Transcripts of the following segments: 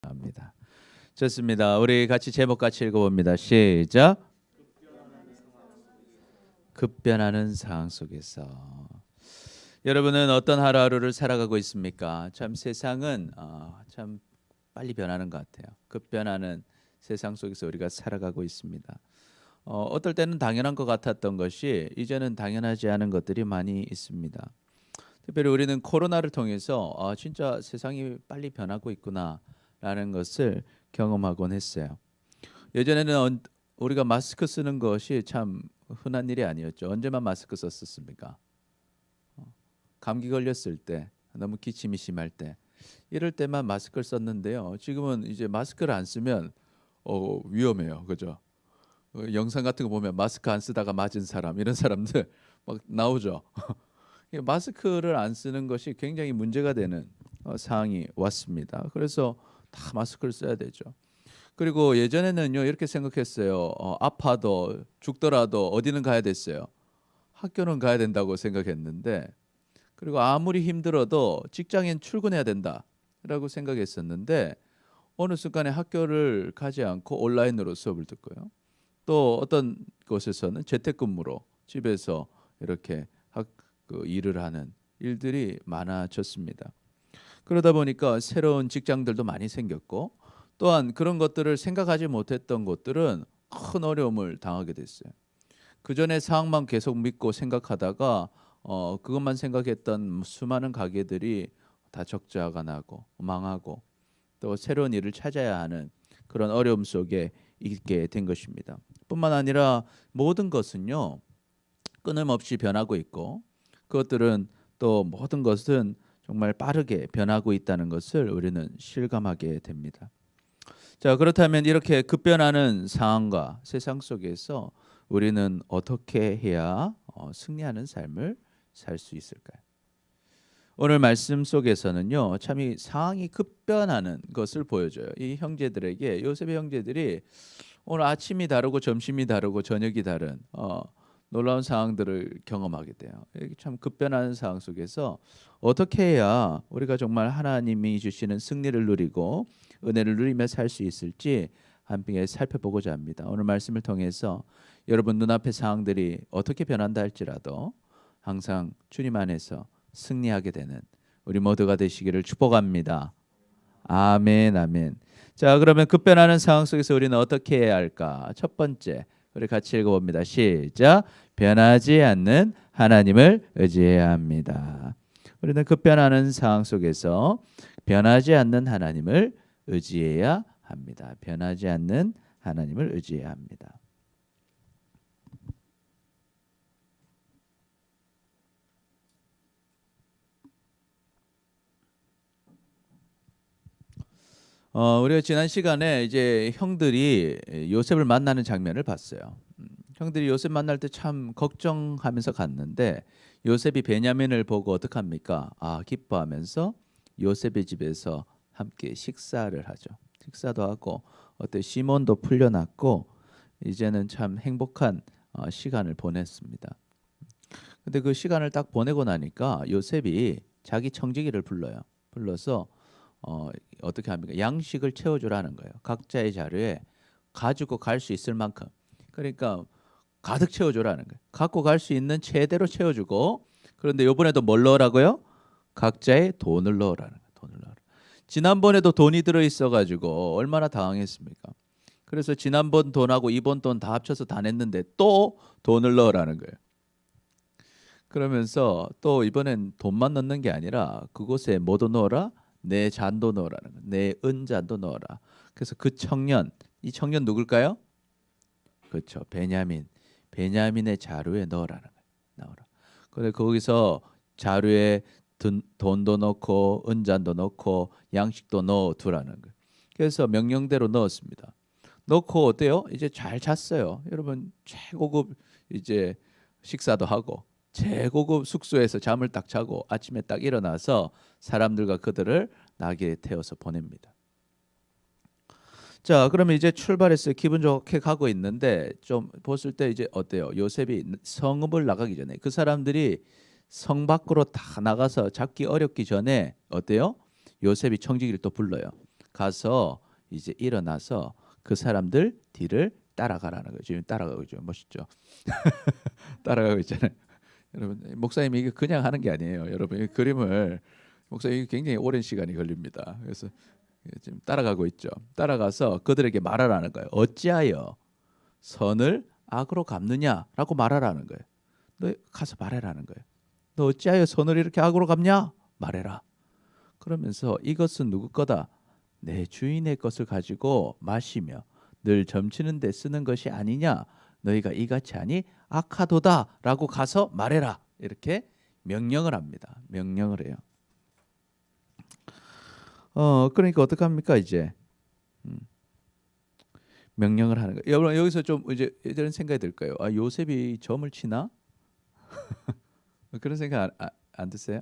합니다. 좋습니다. 우리 같이 제목 같이 읽어봅니다. 시작. 급변하는 상황 속에서 여러분은 어떤 하루하루를 살아가고 있습니까? 참 세상은 참 빨리 변하는 것 같아요. 급변하는 세상 속에서 우리가 살아가고 있습니다. 어떨 때는 당연한 것 같았던 것이 이제는 당연하지 않은 것들이 많이 있습니다. 특별히 우리는 코로나를 통해서 진짜 세상이 빨리 변하고 있구나라는 것을 경험하곤 했어요. 예전에는 우리가 마스크 쓰는 것이 참 흔한 일이 아니었죠. 언제만 마스크 썼습니까? 감기 걸렸을 때, 너무 기침이 심할 때, 이럴 때만 마스크를 썼는데요. 지금은 이제 마스크를 안 쓰면 위험해요, 그죠? 영상 같은 거 보면 마스크 안 쓰다가 맞은 사람 이런 사람들 막 나오죠. 마스크를 안 쓰는 것이 굉장히 문제가 되는 상황이 왔습니다. 그래서 다 마스크를 써야 되죠. 그리고 예전에는요 이렇게 생각했어요. 아파도 죽더라도 어디는 가야 됐어요. 학교는 가야 된다고 생각했는데, 그리고 아무리 힘들어도 직장엔 출근해야 된다라고 생각했었는데, 어느 순간에 학교를 가지 않고 온라인으로 수업을 듣고요. 또 어떤 곳에서는 재택근무로 집에서 이렇게 일을 하는 일들이 많아졌습니다. 그러다 보니까 새로운 직장들도 많이 생겼고, 또한 그런 것들을 생각하지 못했던 것들은 큰 어려움을 당하게 됐어요. 그 전에 상황만 계속 믿고 생각하다가 그것만 생각했던 수많은 가게들이 다 적자가 나고 망하고 또 새로운 일을 찾아야 하는 그런 어려움 속에 있게 된 것입니다. 뿐만 아니라 모든 것은요 끊임없이 변하고 있고, 그것들은 또 모든 것은 정말 빠르게 변하고 있다는 것을 우리는 실감하게 됩니다. 자, 그렇다면 이렇게 급변하는 상황과 세상 속에서 우리는 어떻게 해야 승리하는 삶을 살 수 있을까요? 오늘 말씀 속에서는요, 참 이 상황이 급변하는 것을 보여줘요. 이 형제들에게, 요셉의 형제들이 오늘 아침이 다르고 점심이 다르고 저녁이 다른 놀라운 상황들을 경험하게 돼요. 이렇게 참 급변하는 상황 속에서 어떻게 해야 우리가 정말 하나님이 주시는 승리를 누리고 은혜를 누리며 살 수 있을지 함께 살펴보고자 합니다. 오늘 말씀을 통해서 여러분 눈앞의 상황들이 어떻게 변한다 할지라도 항상 주님 안에서 승리하게 되는 우리 모두가 되시기를 축복합니다. 아멘, 아멘. 자, 그러면 급변하는 상황 속에서 우리는 어떻게 해야 할까? 첫 번째, 우리 같이 읽어봅니다. 시작. 변하지 않는 하나님을 의지해야 합니다. 우리는 급변하는 상황 속에서 변하지 않는 하나님을 의지해야 합니다. 변하지 않는 하나님을 의지해야 합니다. 우리가 지난 시간에 이제 형들이 요셉을 만나는 장면을 봤어요. 형들이 요셉 만날 때 참 걱정하면서 갔는데 요셉이 베냐민을 보고 어떡합니까? 기뻐하면서 요셉의 집에서 함께 식사를 하죠. 식사도 하고 시몬도 풀려났고 이제는 참 행복한 시간을 보냈습니다. 근데 그 시간을 딱 보내고 나니까 요셉이 자기 청지기를 불러요. 불러서 어떻게 합니까? 양식을 채워주라는 거예요. 각자의 자리에 가지고 갈 수 있을 만큼. 그러니까 가득 채워주라는 거예요. 갖고 갈 수 있는 최대로 채워주고, 그런데 이번에도 뭘 넣으라고요? 각자의 돈을 넣으라는 거예요. 돈을 넣으라. 지난번에도 돈이 들어있어가지고 얼마나 당황했습니까? 그래서 지난번 돈하고 이번 돈 다 합쳐서 다 냈는데 또 돈을 넣으라는 거예요. 그러면서 또 이번엔 돈만 넣는 게 아니라 그곳에 뭐도 넣어라? 내 잔도 넣으라는 거예요. 내 은잔도 넣어라. 그래서 그 청년, 이 청년 누굴까요? 그렇죠. 베냐민의 자루에 넣으라는 거예요. 넣어라. 그래 거기서 자루에 돈도 넣고 은잔도 넣고 양식도 넣어 두라는 거예요. 그래서 명령대로 넣었습니다. 넣고 어때요? 이제 잘 잤어요. 여러분 최고급 이제 식사도 하고 최고급 숙소에서 잠을 딱 자고 아침에 딱 일어나서 사람들과 그들을 나귀에 태워서 보냅니다. 자, 그러면 이제 출발했어요. 기분 좋게 가고 있는데 좀 봤을 때 이제 어때요? 요셉이 성읍을 나가기 전에 그 사람들이 성 밖으로 다 나가서 잡기 어렵기 전에 어때요? 요셉이 청지기를 또 불러요. 가서 이제 일어나서 그 사람들 뒤를 따라가라는 거예요. 지금 따라가고 있죠. 멋있죠. 따라가고 있잖아요. 여러분, 목사님이 이게 그냥 하는 게 아니에요. 여러분, 이 그림을 목사님이 굉장히 오랜 시간이 걸립니다. 그래서 지금 따라가고 있죠. 따라가서 그들에게 말하라는 거예요. 어찌하여 선을 악으로 갚느냐라고 말하라는 거예요. 너 가서 말해라는 거예요. 너 어찌하여 선을 이렇게 악으로 갚냐? 말해라. 그러면서 이것은 누구 거다? 내 주인의 것을 가지고 마시며 늘 점치는 데 쓰는 것이 아니냐? 너희가 이같이 하니 악하도다라고 가서 말해라. 이렇게 명령을 합니다. 명령을 해요. 그러니까 어떡합니까 이제? 명령을 하는 거예요. 여러분 여기서 좀 이제 이런 생각이 들까요? 아, 요셉이 점을 치나? 그런 생각 안 드세요?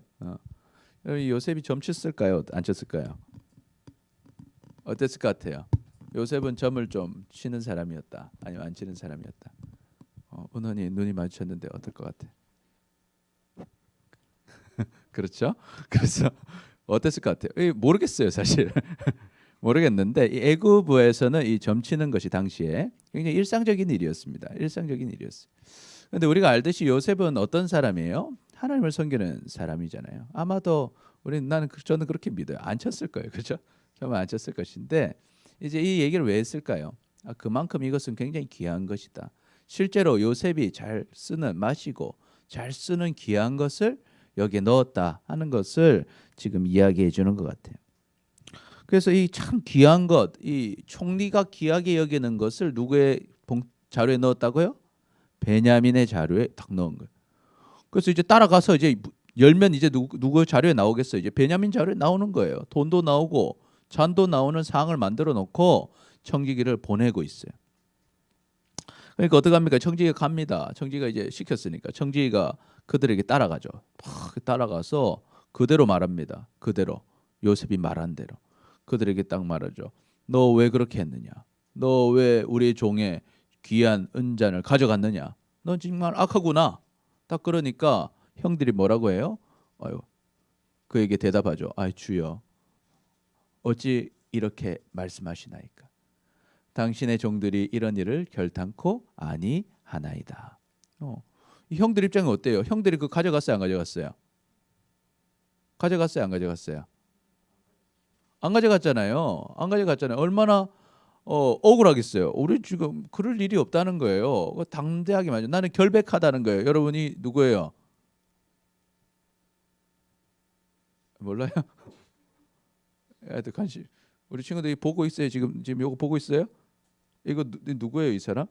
요셉이 점 쳤을까요? 안 쳤을까요? 어땠을 것 같아요? 요셉은 점을 좀 치는 사람이었다, 아니면 안 치는 사람이었다. 은원이 눈이 마주쳤는데 어떨 것 같아? 그렇죠? 그래서 어땠을 것 같아요? 모르겠어요, 사실. 모르겠는데 이 애굽에서는 이 점치는 것이 당시에 굉장히 일상적인 일이었습니다. 일상적인 일이었어요. 그런데 우리가 알듯이 요셉은 어떤 사람이에요? 하나님을 섬기는 사람이잖아요. 아마도 저는 그렇게 믿어요. 안 쳤을 거예요, 그렇죠? 정말 안 쳤을 것인데 이제 이 얘기를 왜 했을까요? 그만큼 이것은 굉장히 귀한 것이다. 실제로 요셉이 잘 쓰는 마시고 잘 쓰는 귀한 것을 여기에 넣었다 하는 것을 지금 이야기해 주는 것 같아요. 그래서 이 참 귀한 것, 이 총리가 귀하게 여기는 것을 누구의 자료에 넣었다고요? 베냐민의 자료에 딱 넣은 거예요. 그래서 이제 따라가서 이제 열면 이제 누구 자료에 나오겠어요? 이제 베냐민 자료에 나오는 거예요. 돈도 나오고 잔도 나오는 상을 만들어 놓고 청지기를 보내고 있어요. 그러니까 어떡합니까? 청지기가 갑니다. 청지기가 이제 시켰으니까 청지기가 그들에게 따라가죠. 따라가서 그대로 말합니다. 그대로 요셉이 말한 대로 그들에게 딱 말하죠. 너 왜 그렇게 했느냐? 너 왜 우리 종의 귀한 은잔을 가져갔느냐? 넌 정말 악하구나. 딱 그러니까 형들이 뭐라고 해요? 그에게 대답하죠. 주여, 어찌 이렇게 말씀하시나이까? 당신의 종들이 이런 일을 결탄코 아니하나이다. 이 형들 입장은 어때요? 형들이 그 가져갔어요, 안 가져갔어요? 가져갔어요, 안 가져갔어요? 안 가져갔잖아요. 안 가져갔잖아요. 얼마나 억울하겠어요. 우리 지금 그럴 일이 없다는 거예요. 당대하게 말이죠. 나는 결백하다는 거예요. 여러분이 누구예요? 몰라요? 관심. 우리 친구들이 보고 있어요. 지금 이거 보고 있어요? 이거 누구예요, 이 사람?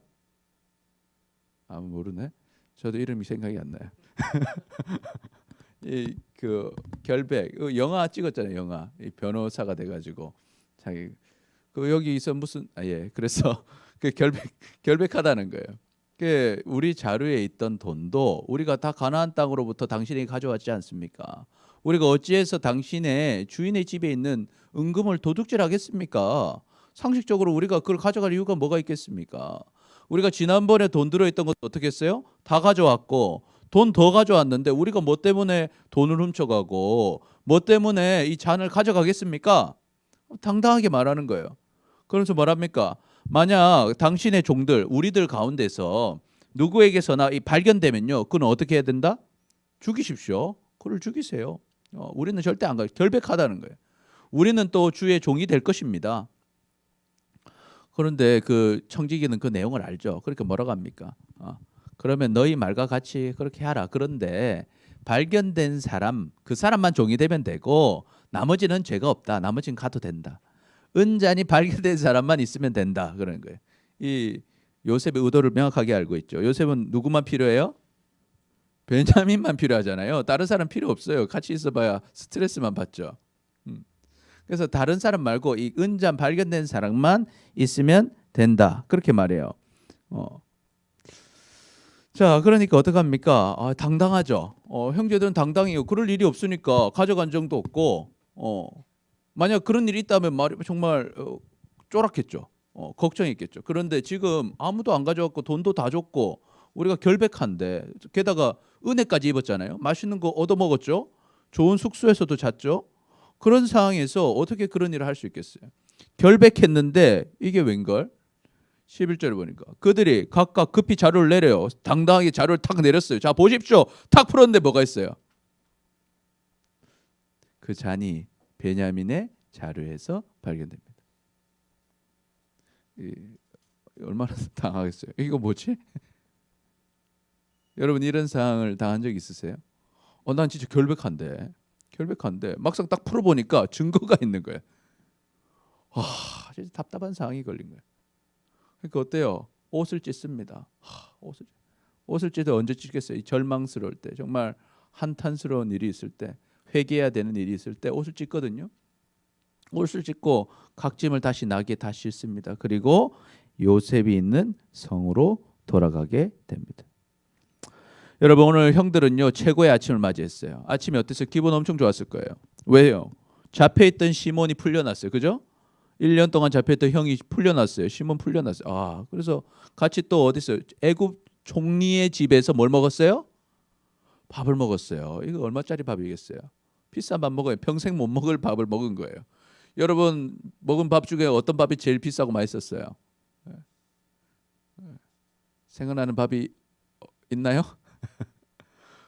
모르네. 저도 이름이 생각이 안 나요. 그 결백 영화 찍었잖아요. 영화 이 변호사가 돼가지고 자기 여기서 무슨 그래서 그 결백하다는 거예요. 그 우리 자료에 있던 돈도 우리가 다 가나안 땅으로부터 당신이 가져왔지 않습니까? 우리가 어찌해서 당신의 주인의 집에 있는 은금을 도둑질하겠습니까? 상식적으로 우리가 그걸 가져갈 이유가 뭐가 있겠습니까? 우리가 지난번에 돈 들어있던 것도 어떻게 했어요? 다 가져왔고 돈 더 가져왔는데 우리가 뭐 때문에 돈을 훔쳐가고 뭐 때문에 이 잔을 가져가겠습니까? 당당하게 말하는 거예요. 그러면서 뭐랍니까? 만약 당신의 종들 우리들 가운데서 누구에게서나 이 발견되면요, 그는 어떻게 해야 된다? 죽이십시오. 그를 죽이세요. 우리는 절대 안 가요. 결백하다는 거예요. 우리는 또 주의 종이 될 것입니다. 그런데 그 청지기는 그 내용을 알죠. 그러니까 뭐라고 합니까? 그러면 너희 말과 같이 그렇게 하라. 그런데 발견된 사람, 그 사람만 종이 되면 되고 나머지는 죄가 없다. 나머지는 가도 된다. 은잔이 발견된 사람만 있으면 된다. 그러는 거예요. 이 요셉의 의도를 명확하게 알고 있죠. 요셉은 누구만 필요해요? 베냐민만 필요하잖아요. 다른 사람 필요 없어요. 같이 있어봐야 스트레스만 받죠. 그래서 다른 사람 말고 이 은잔 발견된 사람만 있으면 된다. 그렇게 말해요. 자, 그러니까 어떡합니까? 당당하죠. 형제들은 당당해요. 그럴 일이 없으니까 가져간 적도 없고, 만약 그런 일이 있다면 정말 쫄았겠죠. 걱정했겠죠. 그런데 지금 아무도 안 가져왔고 돈도 다 줬고 우리가 결백한데 게다가 은혜까지 입었잖아요. 맛있는 거 얻어 먹었죠. 좋은 숙소에서도 잤죠. 그런 상황에서 어떻게 그런 일을 할 수 있겠어요? 결백했는데 이게 웬걸? 11절을 보니까 그들이 각각 급히 자루를 내려요. 당당하게 자루를 탁 내렸어요. 자 보십시오. 탁 풀었는데 뭐가 있어요? 그 잔이 베냐민의 자루에서 발견됩니다. 얼마나 당하겠어요. 이거 뭐지? 여러분 이런 상황을 당한 적 있으세요? 난 진짜 결백한데 막상 딱 풀어보니까 증거가 있는 거예요. 진짜 답답한 상황이 걸린 거예요. 그러니까 어때요? 옷을 찢습니다. 옷을 찢어 언제 찢겠어요? 절망스러울 때, 정말 한탄스러운 일이 있을 때, 회개해야 되는 일이 있을 때 옷을 찢거든요. 옷을 찢고 각짐을 다시 나게 다 씻습니다. 그리고 요셉이 있는 성으로 돌아가게 됩니다. 여러분 오늘 형들은요 최고의 아침을 맞이했어요. 아침이 어땠어요? 기분 엄청 좋았을 거예요. 왜요? 잡혀있던 시몬이 풀려났어요. 그죠? 1년 동안 잡혀있던 형이 풀려났어요. 시몬 풀려났어요. 그래서 같이 또 어디 있어요? 애굽 총리의 집에서 뭘 먹었어요? 밥을 먹었어요. 이거 얼마짜리 밥이겠어요? 비싼 밥 먹어요. 평생 못 먹을 밥을 먹은 거예요. 여러분 먹은 밥 중에 어떤 밥이 제일 비싸고 맛있었어요? 생각나는 밥이 있나요?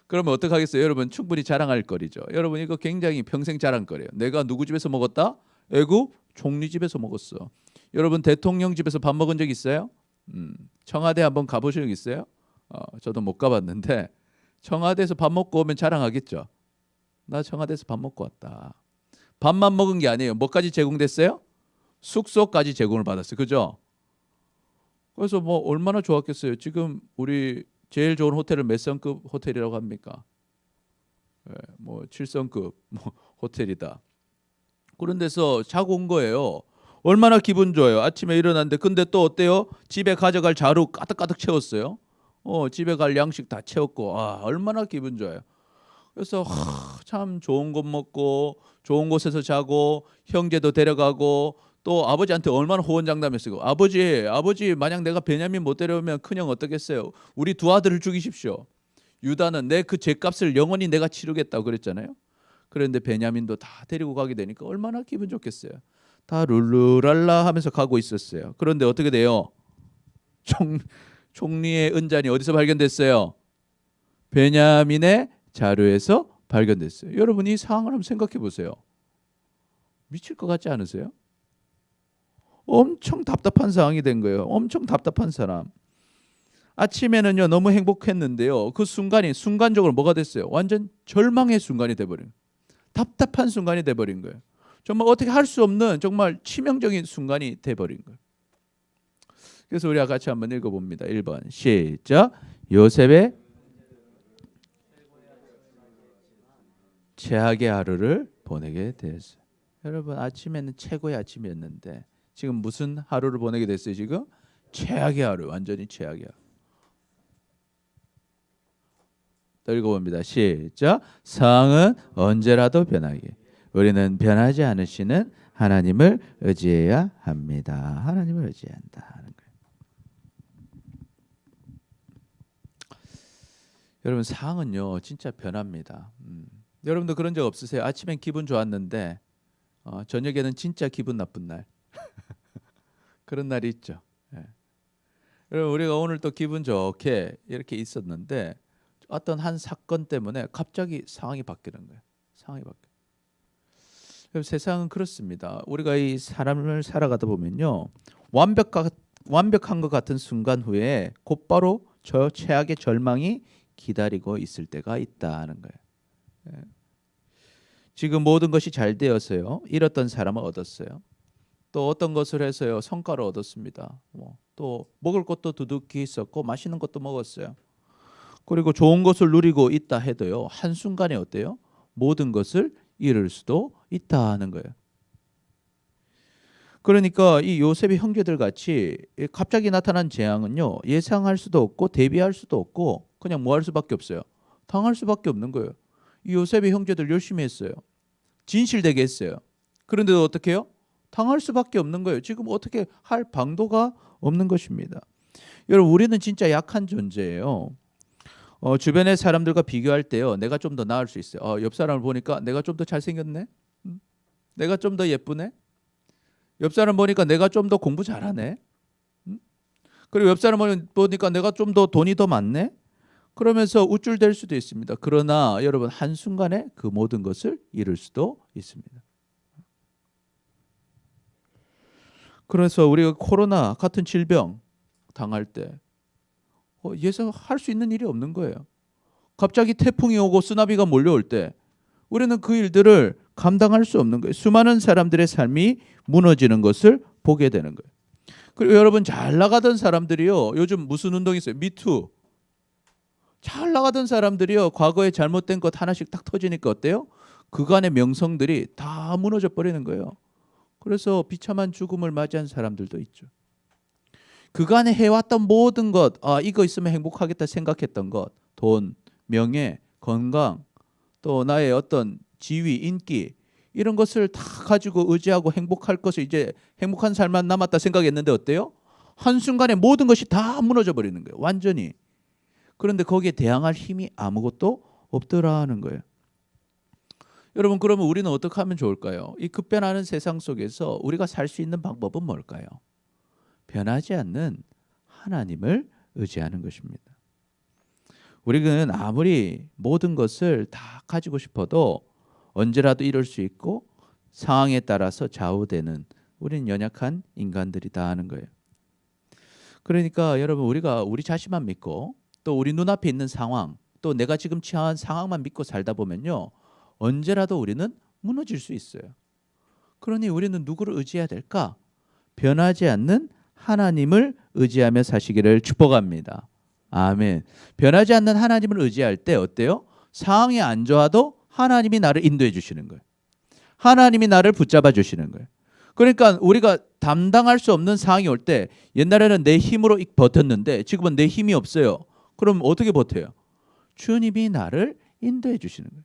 그러면 어떡하겠어요? 여러분 충분히 자랑할 거리죠. 여러분 이거 굉장히 평생 자랑거리예요. 내가 누구 집에서 먹었다? 애굽 총리 집에서 먹었어. 여러분 대통령 집에서 밥 먹은 적 있어요? 청와대 한번 가보신 적 있어요? 저도 못 가봤는데 청와대에서 밥 먹고 오면 자랑하겠죠. 나 청와대에서 밥 먹고 왔다. 밥만 먹은 게 아니에요. 뭐까지 제공됐어요? 숙소까지 제공을 받았어요. 그죠? 그래서 뭐 얼마나 좋았겠어요. 지금 우리 제일 좋은 호텔은 몇 성급 호텔이라고 합니까? 뭐 7성급 호텔이다. 그런 데서 자고 온 거예요. 얼마나 기분 좋아요. 아침에 일어났는데 근데 또 어때요? 집에 가져갈 자루 가득가득 채웠어요. 집에 갈 양식 다 채웠고 얼마나 기분 좋아요. 그래서 참 좋은 곳 먹고 좋은 곳에서 자고 형제도 데려가고 또 아버지한테 얼마나 호언장담했어요. 아버지 만약 내가 베냐민 못 데려오면 큰형 어떻겠어요? 우리 두 아들을 죽이십시오. 유다는 내 그 죄값을 영원히 내가 치르겠다고 그랬잖아요. 그런데 베냐민도 다 데리고 가게 되니까 얼마나 기분 좋겠어요. 다 룰루랄라 하면서 가고 있었어요. 그런데 어떻게 돼요? 총리의 은잔이 어디서 발견됐어요? 베냐민의 자루에서 발견됐어요. 여러분 이 상황을 한번 생각해 보세요. 미칠 것 같지 않으세요? 엄청 답답한 상황이 된 거예요. 엄청 답답한 사람. 아침에는요 너무 행복했는데요. 그 순간이 순간적으로 뭐가 됐어요? 완전 절망의 순간이 돼버린, 답답한 순간이 돼버린 거예요. 정말 어떻게 할 수 없는 정말 치명적인 순간이 돼버린 거예요. 그래서 우리가 같이 한번 읽어봅니다. 1번 시작. 요셉의 최악의 하루를 보내게 됐어요. 여러분 아침에는 최고의 아침이었는데 지금 무슨 하루를 보내게 됐어요? 지금 최악의 하루, 완전히 최악의 하루. 또 읽어봅니다. 시작. 상황은 언제라도 변하게 우리는 변하지 않으시는 하나님을 의지해야 합니다. 하나님을 의지해야 한다 하는 거예요. 여러분 상황은요 진짜 변합니다. 여러분도 그런 적 없으세요? 아침엔 기분 좋았는데 저녁에는 진짜 기분 나쁜 날 그런 날이 있죠. 여러분 우리가 오늘 또 기분 좋게 이렇게 있었는데 어떤 한 사건 때문에 갑자기 상황이 바뀌는 거예요. 상황이 바뀌어요. 세상은 그렇습니다. 우리가 이 사람을 살아가다 보면요 완벽한 것 같은 순간 후에 곧바로 저 최악의 절망이 기다리고 있을 때가 있다는 거예요. 지금 모든 것이 잘 되어서요 잃었던 사람은 얻었어요. 또 어떤 것을 해서요 성과를 얻었습니다. 또 먹을 것도 두둑히 있었고 맛있는 것도 먹었어요. 그리고 좋은 것을 누리고 있다 해도요 한순간에 어때요? 모든 것을 잃을 수도 있다는 거예요. 그러니까 이 요셉의 형제들 같이 갑자기 나타난 재앙은요 예상할 수도 없고 대비할 수도 없고 그냥 뭐 할 수밖에 없어요. 당할 수밖에 없는 거예요. 이 요셉의 형제들 열심히 했어요. 진실되게 했어요. 그런데도 어떻게 해요? 당할 수밖에 없는 거예요. 지금 어떻게 할 방도가 없는 것입니다. 여러분 우리는 진짜 약한 존재예요. 주변의 사람들과 비교할 때요 내가 좀 더 나을 수 있어요. 옆 사람을 보니까 내가 좀 더 잘생겼네, 내가 좀 더 예쁘네. 옆 사람 보니까 내가 좀 더 공부 잘하네. 그리고 옆 사람 보니까 내가 좀 더 돈이 더 많네. 그러면서 우쭐댈 수도 있습니다. 그러나 여러분 한순간에 그 모든 것을 잃을 수도 있습니다. 그래서 우리가 코로나 같은 질병 당할 때 예상할 수 있는 일이 없는 거예요. 갑자기 태풍이 오고 쓰나미가 몰려올 때 우리는 그 일들을 감당할 수 없는 거예요. 수많은 사람들의 삶이 무너지는 것을 보게 되는 거예요. 그리고 여러분 잘 나가던 사람들이요. 요즘 무슨 운동이 있어요? 미투. 잘 나가던 사람들이요. 과거에 잘못된 것 하나씩 딱 터지니까 어때요? 그간의 명성들이 다 무너져 버리는 거예요. 그래서 비참한 죽음을 맞이한 사람들도 있죠. 그간에 해왔던 모든 것, 이거 있으면 행복하겠다 생각했던 것, 돈, 명예, 건강, 또 나의 어떤 지위, 인기 이런 것을 다 가지고 의지하고 행복할 것을 이제 행복한 삶만 남았다 생각했는데 어때요? 한순간에 모든 것이 다 무너져 버리는 거예요. 완전히. 그런데 거기에 대항할 힘이 아무것도 없더라는 거예요. 여러분 그러면 우리는 어떻게 하면 좋을까요? 이 급변하는 세상 속에서 우리가 살 수 있는 방법은 뭘까요? 변하지 않는 하나님을 의지하는 것입니다. 우리는 아무리 모든 것을 다 가지고 싶어도 언제라도 이룰 수 있고 상황에 따라서 좌우되는 우리는 연약한 인간들이다 하는 거예요. 그러니까 여러분 우리가 우리 자신만 믿고 또 우리 눈앞에 있는 상황 또 내가 지금 처한 상황만 믿고 살다 보면요. 언제라도 우리는 무너질 수 있어요. 그러니 우리는 누구를 의지해야 될까? 변하지 않는 하나님을 의지하며 사시기를 축복합니다. 아멘. 변하지 않는 하나님을 의지할 때 어때요? 상황이 안 좋아도 하나님이 나를 인도해 주시는 거예요. 하나님이 나를 붙잡아 주시는 거예요. 그러니까 우리가 감당할 수 없는 상황이 올 때 옛날에는 내 힘으로 버텼는데 지금은 내 힘이 없어요. 그럼 어떻게 버텨요? 주님이 나를 인도해 주시는 거예요.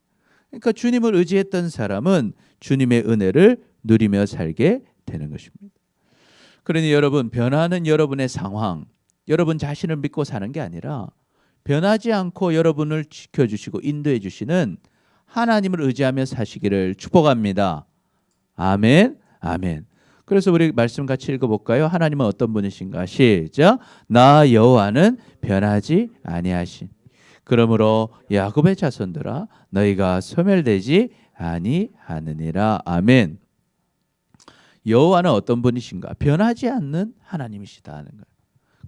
그러니까 주님을 의지했던 사람은 주님의 은혜를 누리며 살게 되는 것입니다. 그러니 여러분 변하는 여러분의 상황, 여러분 자신을 믿고 사는 게 아니라 변하지 않고 여러분을 지켜주시고 인도해 주시는 하나님을 의지하며 사시기를 축복합니다. 아멘, 아멘. 그래서 우리 말씀 같이 읽어볼까요? 하나님은 어떤 분이신가? 시작. 나 여호와는 변하지 아니하신. 그러므로 야곱의 자손들아 너희가 소멸되지 아니하느니라. 아멘. 여호와는 어떤 분이신가? 변하지 않는 하나님이시다 하는 거예요.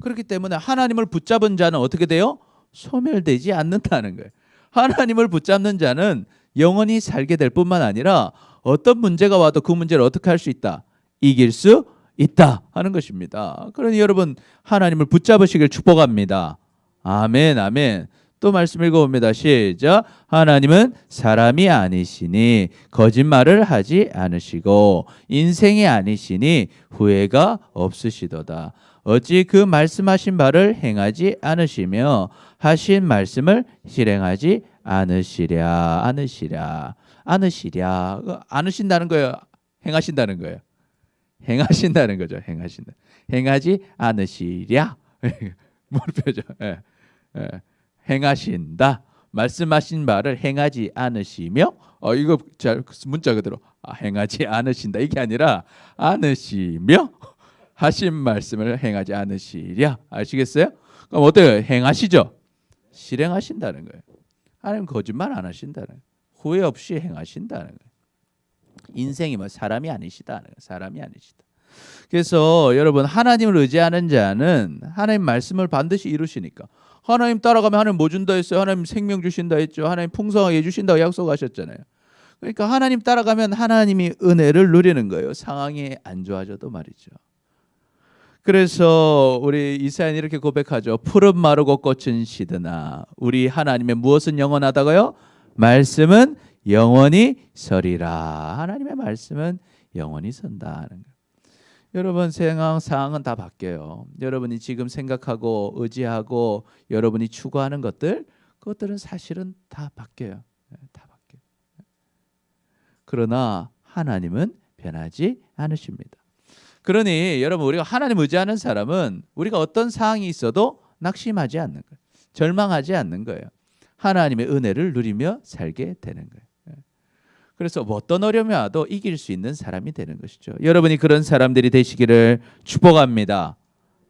그렇기 때문에 하나님을 붙잡은 자는 어떻게 돼요? 소멸되지 않는다는 거예요. 하나님을 붙잡는 자는 영원히 살게 될 뿐만 아니라 어떤 문제가 와도 그 문제를 어떻게 할 수 있다? 이길 수 있다 하는 것입니다. 그러니 여러분 하나님을 붙잡으시길 축복합니다. 아멘, 아멘. 또 말씀 읽어봅니다. 시작. 하나님은 사람이 아니시니 거짓말을 하지 않으시고 인생이 아니시니 후회가 없으시도다. 어찌 그 말씀하신 바를 행하지 않으시며 하신 말씀을 실행하지 않으시랴. 않으신다는 거예요. 행하신다는 거예요. 행하신다는 거죠. 행하지 않으시랴. 물표죠. 예. 행하신다. 말씀하신 바를 행하지 않으시며 이거 문자 그대로 행하지 않으신다. 이게 아니라 않으시며 하신 말씀을 행하지 않으시랴. 아시겠어요? 그럼 어때요? 행하시죠? 실행하신다는 거예요. 하나님 거짓말 안 하신다는 거예요. 후회 없이 행하신다는 거예요. 인생이 사람이 아니시다. 사람이 아니시다. 그래서 여러분 하나님을 의지하는 자는 하나님 말씀을 반드시 이루시니까 하나님 따라가면 하나님 뭐 준다 했어요? 하나님 생명 주신다 했죠. 하나님 풍성하게 주신다고 약속하셨잖아요. 그러니까 하나님 따라가면 하나님이 은혜를 누리는 거예요. 상황이 안 좋아져도 말이죠. 그래서 우리 이사야는 이렇게 고백하죠. 푸른 마르고 꽃은 시드나 우리 하나님의 무엇은 영원하다고요? 말씀은 영원히 서리라. 하나님의 말씀은 영원히 선다. 여러분 상황은 다 바뀌어요. 여러분이 지금 생각하고 의지하고 여러분이 추구하는 그것들은 사실은 다 바뀌어요. 다 바뀌어요. 그러나 하나님은 변하지 않으십니다. 그러니 여러분 우리가 하나님 의지하는 사람은 우리가 어떤 상황이 있어도 낙심하지 않는 거예요. 절망하지 않는 거예요. 하나님의 은혜를 누리며 살게 되는 거예요. 그래서 뭐 어떤 어려움이 와도 이길 수 있는 사람이 되는 것이죠. 여러분이 그런 사람들이 되시기를 축복합니다.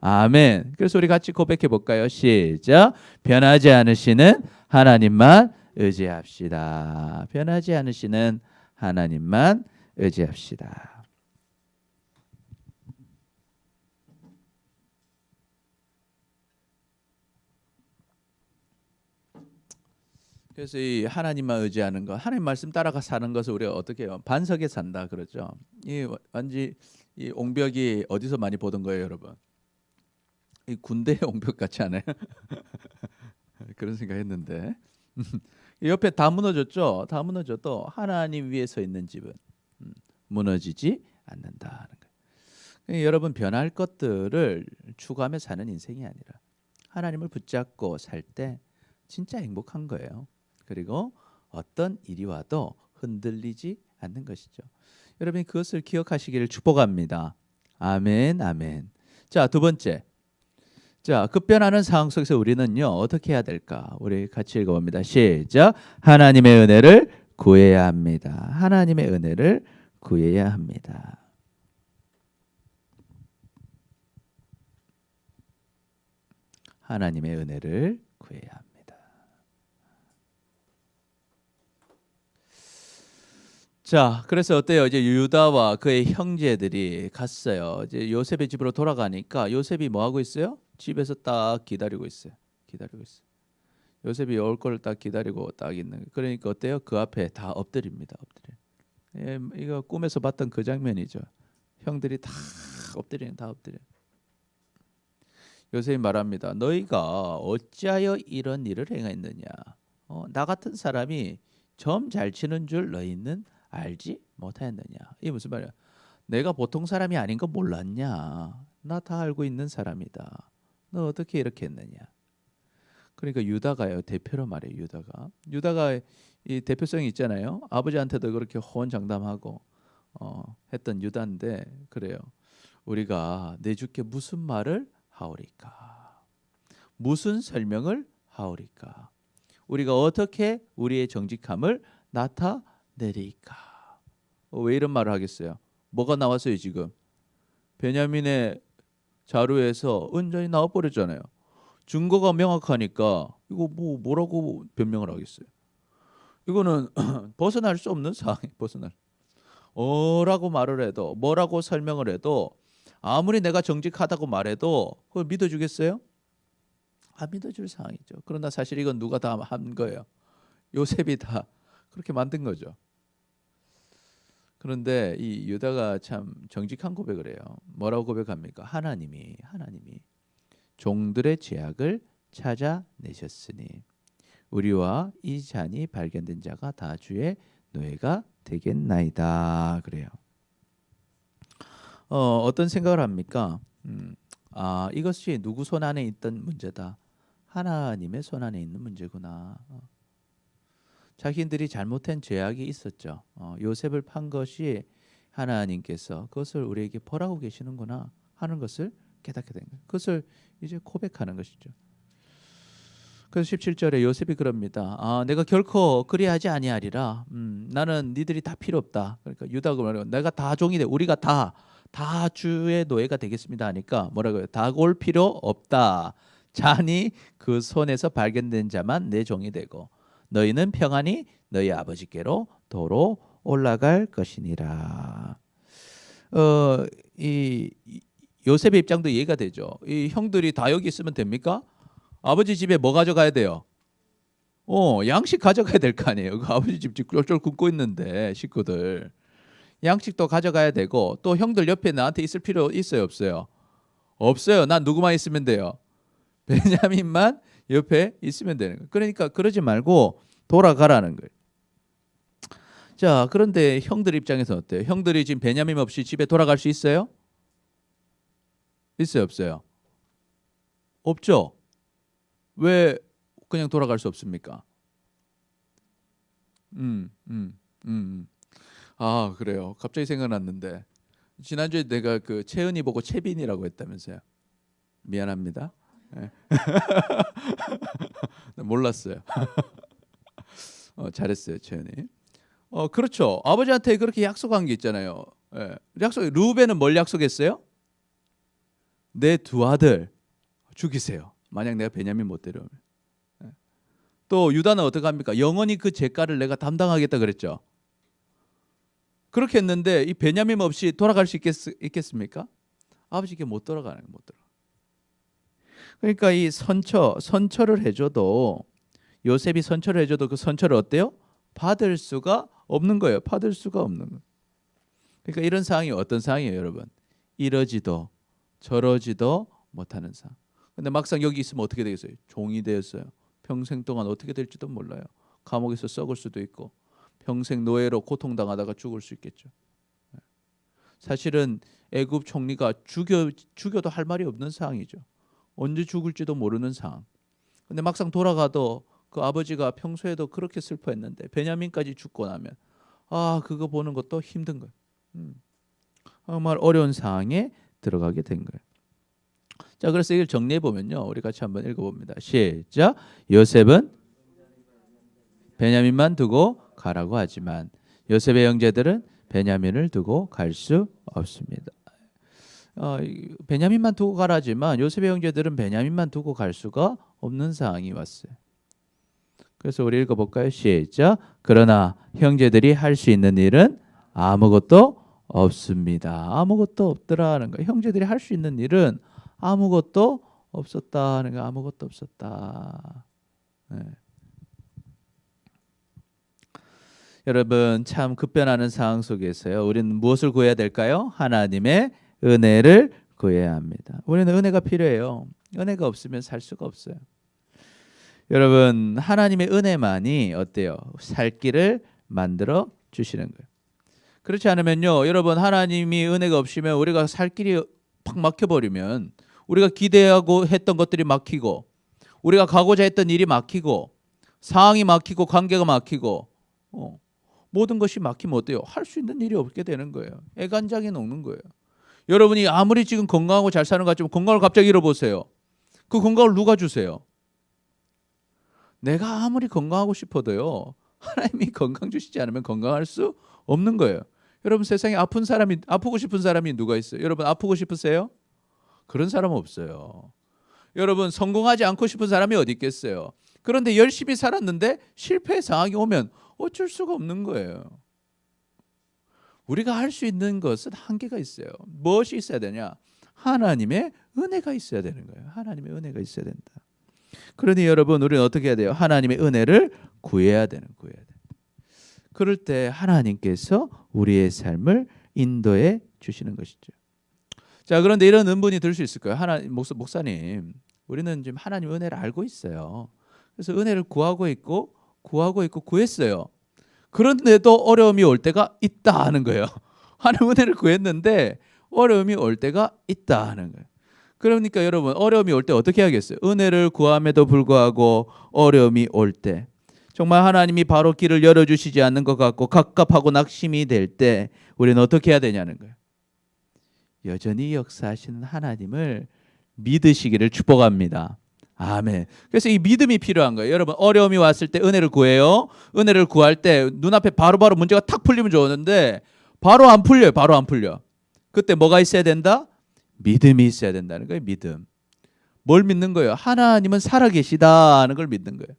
아멘. 그래서 우리 같이 고백해 볼까요? 시작. 변하지 않으시는 하나님만 의지합시다. 변하지 않으시는 하나님만 의지합시다. 그래서 이 하나님만 의지하는 것, 하나님 말씀 따라가 사는 것을 우리가 어떻게 해요? 반석에 산다 그러죠. 이 완지 이 옹벽이 어디서 많이 보던 거예요, 여러분? 이 군대의 옹벽 같지 않아요? 그런 생각했는데 옆에 다 무너졌죠. 다 무너져도 하나님 위에 서 있는 집은 무너지지 않는다는 거예요. 여러분 변할 것들을 추구하며 사는 인생이 아니라 하나님을 붙잡고 살 때 진짜 행복한 거예요. 그리고 어떤 일이 와도 흔들리지 않는 것이죠. 여러분이 그것을 기억하시기를 축복합니다. 아멘, 아멘. 자, 두 번째. 자, 급변하는 상황 속에서 우리는요 어떻게 해야 될까? 우리 같이 읽어봅니다. 시작. 하나님의 은혜를 구해야 합니다. 하나님의 은혜를 구해야 합니다. 하나님의 은혜를 구해야 합니다. 자, 그래서 어때요? 이제 유다와 그의 형제들이 갔어요. 이제 요셉의 집으로 돌아가니까 요셉이 뭐 하고 있어요? 집에서 딱 기다리고 있어요. 기다리고 있어요. 요셉이 올 걸 딱 기다리고 딱 있는. 그러니까 어때요? 그 앞에 다 엎드립니다. 엎드려. 예, 이거 꿈에서 봤던 그 장면이죠. 형들이 다 엎드리는, 다 엎드려. 요셉이 말합니다. 너희가 어찌하여 이런 일을 행했느냐? 나 같은 사람이 점 잘 치는 줄 너희는 알지 못하였느냐? 이게 무슨 말이야? 내가 보통 사람이 아닌 거 몰랐냐? 나 다 알고 있는 사람이다. 너 어떻게 이렇게 했느냐? 그러니까 유다가요 대표로 말해요. 유다가 이 대표성이 있잖아요. 아버지한테도 그렇게 호언장담하고 했던 유다인데 그래요. 우리가 내 주께 무슨 말을 하오리까? 무슨 설명을 하오리까? 우리가 어떻게 우리의 정직함을 나타내리까? 왜 이런 말을 하겠어요? 뭐가 나왔어요 지금? 베냐민의 자루에서 은전이 나와버렸잖아요. 증거가 명확하니까 이거 뭐라고 변명을 하겠어요? 이거는 벗어날 수 없는 상황이 벗어날. 라고 말을 해도 뭐라고 설명을 해도 아무리 내가 정직하다고 말해도 그걸 믿어주겠어요? 안 믿어줄 상황이죠. 그러나 사실 이건 누가 다 한 거예요? 요셉이 다 그렇게 만든 거죠. 그런데 이 유다가 참 정직한 고백을 해요. 뭐라고 고백합니까? 하나님이 종들의 죄악을 찾아내셨으니 우리와 이 잔이 발견된 자가 다 주의 노예가 되겠나이다. 그래요. 어떤 생각을 합니까? 이것이 누구 손 안에 있던 문제다. 하나님의 손 안에 있는 문제구나. 자기들이 잘못한 죄악이 있었죠. 요셉을 판 것이 하나님께서 그것을 우리에게 벌하고 계시는구나 하는 것을 깨닫게 된 거예요. 그것을 이제 고백하는 것이죠. 그래서 17절에 요셉이 그럽니다. 내가 결코 그리하지 아니하리라. 나는 니들이 다 필요 없다. 그러니까 유다가 말하고 내가 다 종이 돼. 우리가 다 주의 노예가 되겠습니다 하니까 뭐라고요? 다 올 필요 없다. 잔이 그 손에서 발견된 자만 내 종이 되고 너희는 평안히 너희 아버지께로 도로 올라갈 것이니라. 이 요셉의 입장도 이해가 되죠. 이 형들이 다 여기 있으면 됩니까? 아버지 집에 뭐 가져가야 돼요? 양식 가져가야 될 거 아니에요. 그 아버지 집 쫄쫄 굶고 있는데 식구들 양식도 가져가야 되고 또 형들 옆에 나한테 있을 필요 있어요, 없어요? 없어요. 난 누구만 있으면 돼요. 베냐민만 옆에 있으면 되는 거예요. 그러니까 그러지 말고 돌아가라는 거예요. 자, 그런데 형들 입장에서 어때요? 형들이 지금 베냐민 없이 집에 돌아갈 수 있어요? 있어요, 없어요? 없죠. 왜 그냥 돌아갈 수 없습니까? 그래요. 갑자기 생각났는데 지난주에 내가 그 채은이 보고 채빈이라고 했다면서요. 미안합니다. 네. 몰랐어요. 잘했어요, 채은이. 그렇죠. 아버지한테 그렇게 약속한 게 있잖아요. 예. 루벤은 뭘 약속했어요? 내 두 아들 죽이세요. 만약 내가 베냐민 못 데려오면. 예. 또 유다는 어떻게 합니까? 영원히 그 죄가를 내가 담당하겠다 그랬죠. 그렇게 했는데 이 베냐민 없이 돌아갈 수 있겠습니까? 아버지께 못 돌아가는 거예요. 못 돌아가. 그러니까 이 선처를 해줘도 요셉이 선처를 해줘도 그 선처를 어때요? 받을 수가 없는 거예요. 받을 수가 없는 거예요. 그러니까 이런 상황이 어떤 상황이에요, 여러분? 이러지도 저러지도 못하는 상황. 근데 막상 여기 있으면 어떻게 되겠어요? 종이 되었어요. 평생 동안 어떻게 될지도 몰라요. 감옥에서 썩을 수도 있고 평생 노예로 고통당하다가 죽을 수 있겠죠. 사실은 애굽 총리가 죽여도 할 말이 없는 상황이죠. 언제 죽을지도 모르는 상황. 근데 막상 돌아가도 그 아버지가 평소에도 그렇게 슬퍼했는데 베냐민까지 죽고 나면 그거 보는 것도 힘든 거예요. 정말 어려운 상황에 들어가게 된 거예요. 자, 그래서 이걸 정리해 보면요, 우리 같이 한번 읽어봅니다. 시작. 요셉은 베냐민만 두고 가라고 하지만 요셉의 형제들은 베냐민을 두고 갈 수 없습니다. 베냐민만 두고 가라지만 요셉의 형제들은 베냐민만 두고 갈 수가 없는 상황이 왔어요. 그래서 우리 읽어볼까요? 시작. 그러나 형제들이 할 수 있는 일은 아무것도 없습니다. 아무것도 없더라는 거예요. 형제들이 할 수 있는 일은 아무것도 없었다는 거예요. 아무것도 없었다. 네. 여러분, 참 급변하는 상황 속에서요, 우리는 무엇을 구해야 될까요? 하나님의 은혜를 구해야 합니다. 우리는 은혜가 필요해요. 은혜가 없으면 살 수가 없어요. 여러분, 하나님의 은혜만이 어때요? 살 길을 만들어 주시는 거예요. 그렇지 않으면요, 여러분, 하나님이 은혜가 없으면 우리가 살 길이 팍 막혀버리면 우리가 기대하고 했던 것들이 막히고 우리가 가고자 했던 일이 막히고 상황이 막히고 관계가 막히고 모든 것이 막히면 어때요? 할 수 있는 일이 없게 되는 거예요. 애간장이 녹는 거예요. 여러분이 아무리 지금 건강하고 잘 사는 것 같지만 건강을 갑자기 잃어보세요. 그 건강을 누가 주세요? 내가 아무리 건강하고 싶어도요, 하나님이 건강 주시지 않으면 건강할 수 없는 거예요. 여러분, 세상에 아프고 싶은 사람이 누가 있어요? 여러분, 아프고 싶으세요? 그런 사람은 없어요. 여러분, 성공하지 않고 싶은 사람이 어디 있겠어요? 그런데 열심히 살았는데 실패의 상황이 오면 어쩔 수가 없는 거예요. 우리가 할 수 있는 것은 한계가 있어요. 무엇이 있어야 되냐? 하나님의 은혜가 있어야 되는 거예요. 하나님의 은혜가 있어야 된다. 그러니 여러분, 우리는 어떻게 해야 돼요? 하나님의 은혜를 구해야 돼요. 그럴 때 하나님께서 우리의 삶을 인도해 주시는 것이죠. 자, 그런데 이런 의문이 들 수 있을 거예요. 목사님, 우리는 지금 하나님 은혜를 알고 있어요. 그래서 은혜를 구하고 있고 구했어요. 그런데도 어려움이 올 때가 있다 하는 거예요. 하나님 은혜를 구했는데 어려움이 올 때가 있다 하는 거예요. 그러니까 여러분, 어려움이 올 때 어떻게 해야겠어요? 은혜를 구함에도 불구하고 어려움이 올 때, 정말 하나님이 바로 길을 열어주시지 않는 것 같고 갑갑하고 낙심이 될 때 우리는 어떻게 해야 되냐는 거예요. 여전히 역사하시는 하나님을 믿으시기를 축복합니다. 아멘. 그래서 이 믿음이 필요한 거예요. 여러분, 어려움이 왔을 때 은혜를 구해요. 은혜를 구할 때 눈앞에 바로바로 문제가 탁 풀리면 좋은데 바로 안 풀려요. 바로 안 풀려. 그때 뭐가 있어야 된다? 믿음이 있어야 된다는 거예요. 믿음. 뭘 믿는 거예요? 하나님은 살아계시다는 걸 믿는 거예요.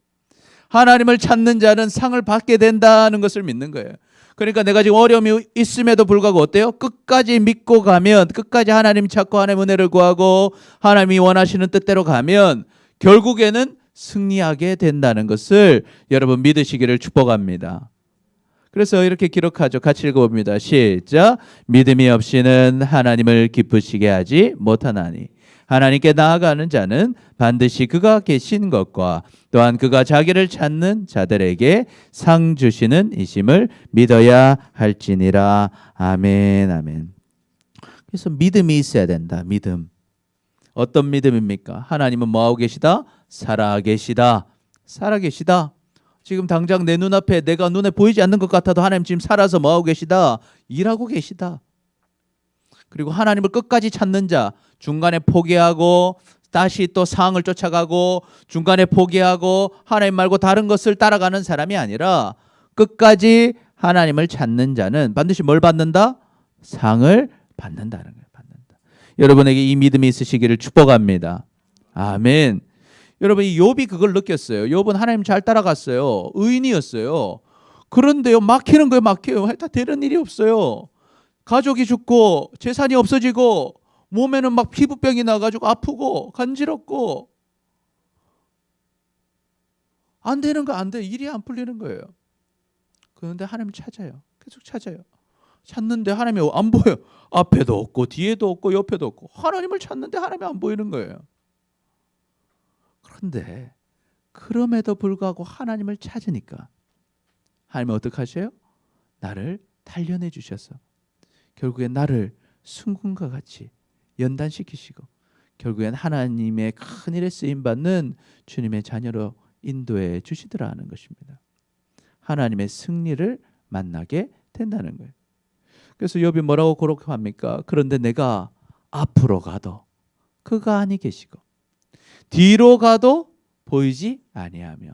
하나님을 찾는 자는 상을 받게 된다는 것을 믿는 거예요. 그러니까 내가 지금 어려움이 있음에도 불구하고 어때요? 끝까지 믿고 가면, 끝까지 하나님 찾고 하나님 은혜를 구하고 하나님이 원하시는 뜻대로 가면 결국에는 승리하게 된다는 것을 여러분 믿으시기를 축복합니다. 그래서 이렇게 기록하죠. 같이 읽어봅니다. 시작. 믿음이 없이는 하나님을 기쁘시게 하지 못하나니 하나님께 나아가는 자는 반드시 그가 계신 것과 또한 그가 자기를 찾는 자들에게 상 주시는 이심을 믿어야 할지니라. 아멘, 아멘. 그래서 믿음이 있어야 된다. 믿음. 어떤 믿음입니까? 하나님은 뭐하고 계시다? 살아계시다. 살아계시다. 지금 당장 내 눈앞에 내가 눈에 보이지 않는 것 같아도 하나님 지금 살아서 뭐하고 계시다? 일하고 계시다. 그리고 하나님을 끝까지 찾는 자, 중간에 포기하고 다시 또 상황을 쫓아가고 중간에 포기하고 하나님 말고 다른 것을 따라가는 사람이 아니라 끝까지 하나님을 찾는 자는 반드시 뭘 받는다? 상을 받는다는 거예요. 받는다. 여러분에게 이 믿음이 있으시기를 축복합니다. 아멘. 여러분 이 욥이 그걸 느꼈어요. 욥은 하나님 잘 따라갔어요. 의인이었어요. 그런데요 막히는 거예요. 막혀요. 다 되는 일이 없어요. 가족이 죽고 재산이 없어지고 몸에는 막 피부병이 나가지고 아프고 간지럽고 안 되는 거 안 돼. 일이 안 풀리는 거예요. 그런데 하나님 찾아요. 계속 찾아요. 찾는데 하나님이 안 보여. 앞에도 없고 뒤에도 없고 옆에도 없고 하나님을 찾는데 하나님이 안 보이는 거예요. 그런데 그럼에도 불구하고 하나님을 찾으니까 하나님은 어떻게 하셔요? 나를 단련해 주셔서 결국엔 나를 순금과 같이 연단시키시고 결국엔 하나님의 큰 일에 쓰임받는 주님의 자녀로 인도해 주시더라는 것입니다. 하나님의 승리를 만나게 된다는 거예요. 그래서 욥이 뭐라고 고백합니까? 그런데 내가 앞으로 가도 그가 아니 계시고 뒤로 가도 보이지 아니하며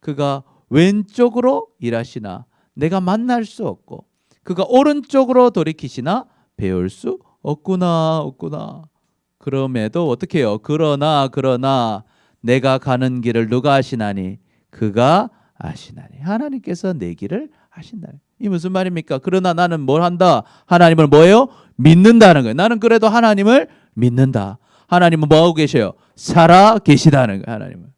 그가 왼쪽으로 일하시나 내가 만날 수 없고 그가 오른쪽으로 돌이키시나 배울 수 없구나. 그럼에도 어떻게 해요? 그러나 내가 가는 길을 누가 아시나니 그가 아시나니 하나님께서 내 길을 아신다. 이 무슨 말입니까? 그러나 나는 뭘 한다? 하나님을 뭐예요? 믿는다는 거예요. 나는 그래도 하나님을 믿는다. 하나님은 뭐하고 계셔요? 살아 계시다는 거예요. 하나님은.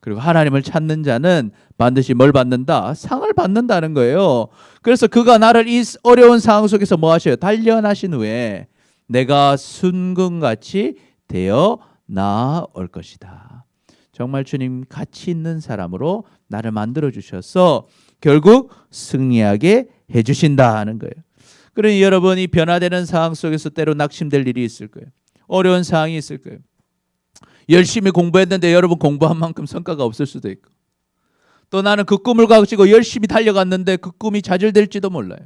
그리고 하나님을 찾는 자는 반드시 뭘 받는다? 상을 받는다는 거예요. 그래서 그가 나를 이 어려운 상황 속에서 뭐 하셔요? 단련하신 후에 내가 순금같이 되어 나올 것이다. 정말 주님 가치 있는 사람으로 나를 만들어 주셔서 결국 승리하게 해주신다는 거예요. 그러니 여러분이 변화되는 상황 속에서 때로 낙심될 일이 있을 거예요. 어려운 상황이 있을 거예요. 열심히 공부했는데 여러분 공부한 만큼 성과가 없을 수도 있고 또 나는 그 꿈을 가지고 열심히 달려갔는데 그 꿈이 좌절될지도 몰라요.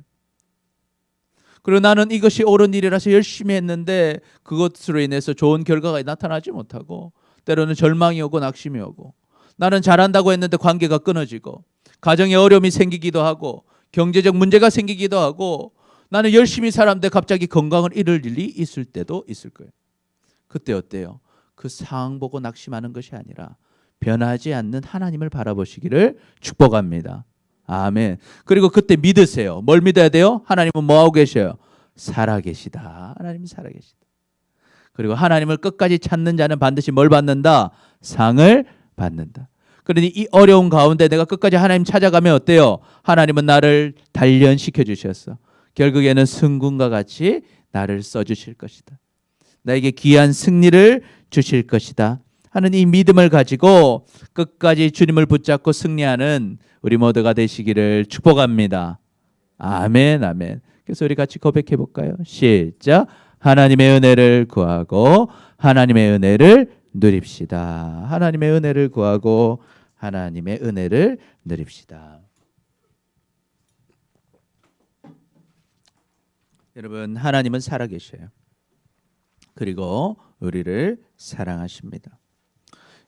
그리고 나는 이것이 옳은 일이라서 열심히 했는데 그것으로 인해서 좋은 결과가 나타나지 못하고 때로는 절망이 오고 낙심이 오고 나는 잘한다고 했는데 관계가 끊어지고 가정에 어려움이 생기기도 하고 경제적 문제가 생기기도 하고 나는 열심히 살았는데 갑자기 건강을 잃을 일이 있을 때도 있을 거예요. 그때 어때요? 그 상황 보고 낙심하는 것이 아니라 변하지 않는 하나님을 바라보시기를 축복합니다. 아멘. 그리고 그때 믿으세요. 뭘 믿어야 돼요? 하나님은 뭐하고 계셔요? 살아계시다. 하나님은 살아계시다. 그리고 하나님을 끝까지 찾는 자는 반드시 뭘 받는다? 상을 받는다. 그러니 이 어려운 가운데 내가 끝까지 하나님 찾아가면 어때요? 하나님은 나를 단련시켜 주셨어. 결국에는 승군과 같이 나를 써주실 것이다. 나에게 귀한 승리를 주실 것이다 하는 이 믿음을 가지고 끝까지 주님을 붙잡고 승리하는 우리 모두가 되시기를 축복합니다. 아멘, 아멘. 그래서 우리 같이 고백해 볼까요? 시작. 하나님의 은혜를 구하고 하나님의 은혜를 누립시다. 하나님의 은혜를 구하고 하나님의 은혜를 누립시다. 여러분, 하나님은 살아계셔요. 그리고 우리를 사랑하십니다.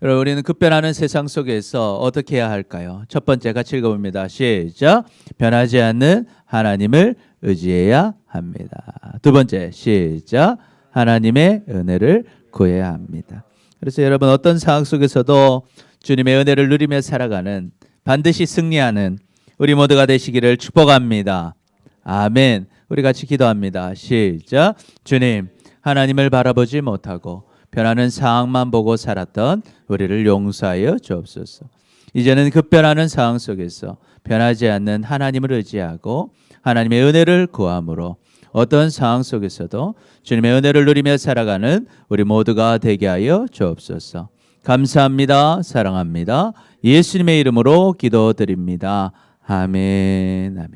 여러분, 우리는 급변하는 세상 속에서 어떻게 해야 할까요? 첫 번째 같이 읽어봅니다. 시작. 변하지 않는 하나님을 의지해야 합니다. 두 번째 시작. 하나님의 은혜를 구해야 합니다. 그래서 여러분 어떤 상황 속에서도 주님의 은혜를 누리며 살아가는 반드시 승리하는 우리 모두가 되시기를 축복합니다. 아멘. 우리 같이 기도합니다. 시작. 주님, 하나님을 바라보지 못하고 변하는 상황만 보고 살았던 우리를 용서하여 주옵소서. 이제는 급변하는 상황 속에서 변하지 않는 하나님을 의지하고 하나님의 은혜를 구함으로 어떤 상황 속에서도 주님의 은혜를 누리며 살아가는 우리 모두가 되게 하여 주옵소서. 감사합니다. 사랑합니다. 예수님의 이름으로 기도드립니다. 아멘. 아멘.